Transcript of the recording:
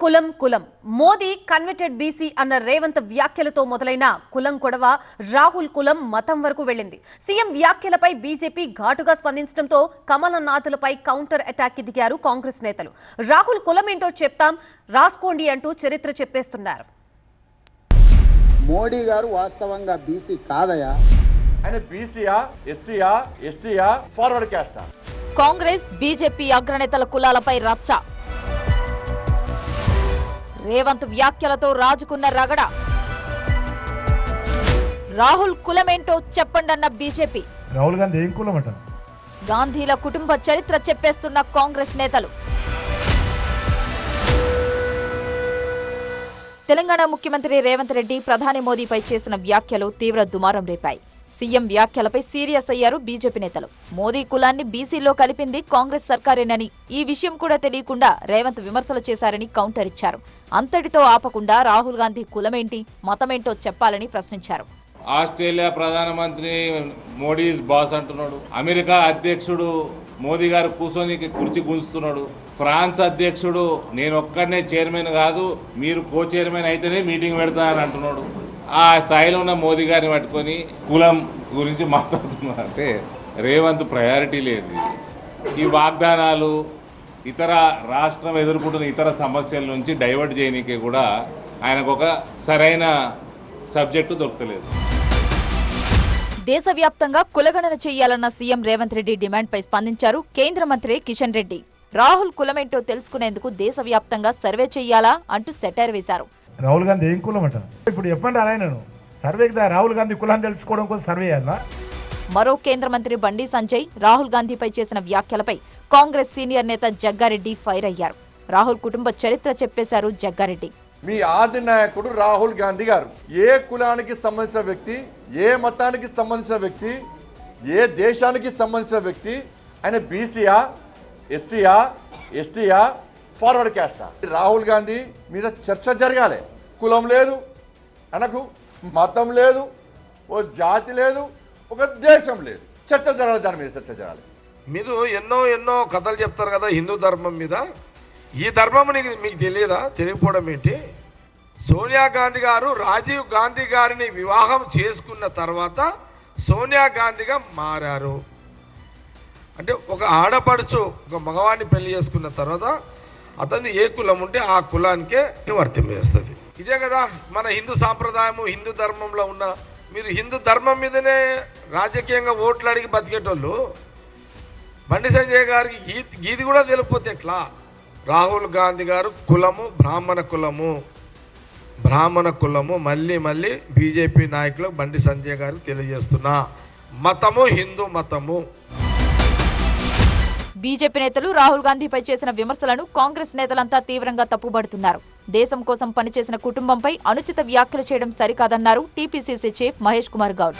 కులం కులం Modi converted BC అన్న రేవంత్ వ్యాఖ్యలతో మొదలైన కులం కొడవ రాహుల్ కులం మతం వరకు వెళ్ళింది. సీఎం వ్యాఖ్యలపై బీజేపీ ఘాటుగా స్పందించడంతో కమలనాథులపై కౌంటర్ అటాక్ కి దిగారు కాంగ్రెస్ నేతలు. రాహుల్ కులం ఏంటో చెప్తాం రాసుకోండి అంటూ చరిత్ర చెప్పేస్తున్నారు. మోడీ గారు వాస్తవంగా బీసీ కాదయా, ఆయన బీసీయా, ఎస్సీయా, ఎస్టీయా, ఫార్వర్డ్ క్యాస్టా? కాంగ్రెస్ బీజేపీ అగ్రనేతల కులాలపై రచ్చ. రేవంత్ వ్యాఖ్యలతో రాజుకున్న రగడ. రాహుల్ కులమేంటో చెప్పండన్న బీజేపీ. రాహుల్ గాంధీ ఏం కులం అంట? గాంధీల కుటుంబ చరిత్ర చెప్పేస్తున్న కాంగ్రెస్ నేతలు. తెలంగాణ ముఖ్యమంత్రి రేవంత్ రెడ్డి ప్రధాని మోదీపై చేసిన వ్యాఖ్యలు తీవ్ర దుమారం రేపాయి. సీఎం వ్యాఖ్యలపై సీరియస్ అయ్యారు బీజేపీ నేతలు. మోదీ కులాన్ని బీసీలో కలిపింది కాంగ్రెస్ సర్కారేనని, ఈ విషయం కూడా తెలియకుండా రేవంత్ విమర్శలు చేశారని కౌంటర్ ఇచ్చారు. అంతటితో ఆపకుండా రాహుల్ గాంధీ కులమేంటి, మతమేంటో చెప్పాలని ప్రశ్నించారు. ఆస్ట్రేలియా ప్రధానమంత్రి మోడీ బాస్ అంటున్నాడు. అమెరికా అధ్యక్షుడు మోదీ గారు కూర్చొని కుర్చీ గుంజుతున్నాడు. ఫ్రాన్స్ అధ్యక్షుడు నేను ఒక్కడనే చైర్మన్ కాదు, మీరు కో చైర్మన్ అయితేనే మీటింగ్ పెడతా అని అంటున్నాడు. ఆ స్థాయిలో ఉన్న మోదీ గారిని పట్టుకొని కులం గురించి మాట్లాడుతున్నారు అంటే రేవంత్ ప్రయారిటీ లేదు. ఈ వాగ్దానాలు ఇతర రాష్ట్రం ఎదుర్కొంటున్న ఇతర సమస్యల నుంచి డైవర్ట్ చేయనీకే కూడా ఆయనకు ఒక సరైన సబ్జెక్టు దొరకలేదు. దేశవ్యాప్తంగా కులగణన చేయాలన్న సీఎం రేవంత్ రెడ్డి డిమాండ్పై స్పందించారు కేంద్ర మంత్రి కిషన్ రెడ్డి. రాహుల్ కులమేంటో తెలుసుకునేందుకు దేశవ్యాప్తంగా సర్వే చేయాలా అంటూ సెటైర్ వేశారు. రాహుల్ గాంధీ ఏం కులం అంట? ఇప్పుడు చెప్పండి ఆయన సర్వేకి రాహుల్ గాంధీ కులాన్ని తెలుసుకోవడం కోసం సర్వే చేయాలా? మరో కేంద్ర మంత్రి బండి సంజయ్ రాహుల్ గాంధీపై చేసిన వ్యాఖ్యలపై కాంగ్రెస్ సీనియర్ నేత జగ్గారెడ్డి ఫైర్ అయ్యారు. రాహుల్ కుటుంబ చరిత్ర చెప్పేశారు జగ్గారెడ్డి. మీ ఆది నాయకుడు రాహుల్ గాంధీ గారు ఏ కులానికి సంబంధించిన వ్యక్తి, ఏ మతానికి సంబంధించిన వ్యక్తి, ఏ దేశానికి సంబంధించిన వ్యక్తి? ఆయన బీసీయా, ఎస్సీయా, ఎస్టీయా, ఫార్వర్డ్ క్యాస్టా? రాహుల్ గాంధీ మీద చర్చ జరగాలి. కులం లేదు అనకు, మతం లేదు, ఓ జాతి లేదు, ఒక దేశం లేదు. చర్చ జరగాలి, దాని మీద చర్చ జరగాలి. మీరు ఎన్నో కథలు చెప్తారు కదా హిందూ ధర్మం మీద. ఈ ధర్మం మీకు తెలియదా? తెలియకపోవడం ఏంటి? సోనియా గాంధీ గారు రాజీవ్ గాంధీ గారిని వివాహం చేసుకున్న తర్వాత సోనియా గాంధీగా మారారు. అంటే ఒక ఆడపడుచు ఒక మగవాడిని పెళ్లి చేసుకున్న తర్వాత అతన్ని ఏ కులం ఉంటే ఆ కులానికే వర్తింపజేస్తుంది. ఇదే కదా మన హిందూ సాంప్రదాయము. హిందూ ధర్మంలో ఉన్న మీరు హిందూ ధర్మం మీదనే రాజకీయంగా ఓట్లు అడిగి బతికేటోళ్ళు బండి సంజయ్ గారికి గీది కూడా తెలియకపోతే ఎట్లా? రాహుల్ గాంధీ గారు కులము బ్రాహ్మణ కులము. మళ్ళీ బీజేపీ నాయకులు బండి సంజయ్ గారికి తెలియజేస్తున్నా, మతము హిందూ మతము. బీజేపీ నేతలు రాహుల్ గాంధీపై చేసిన విమర్శలను కాంగ్రెస్ నేతలంతా తీవ్రంగా తప్పుబడుతున్నారు. దేశం కోసం పనిచేసిన కుటుంబంపై అనుచిత వ్యాఖ్యలు చేయడం సరికాదన్నారు టీపీసీసీ చీఫ్ మహేష్ కుమార్ గౌడ్.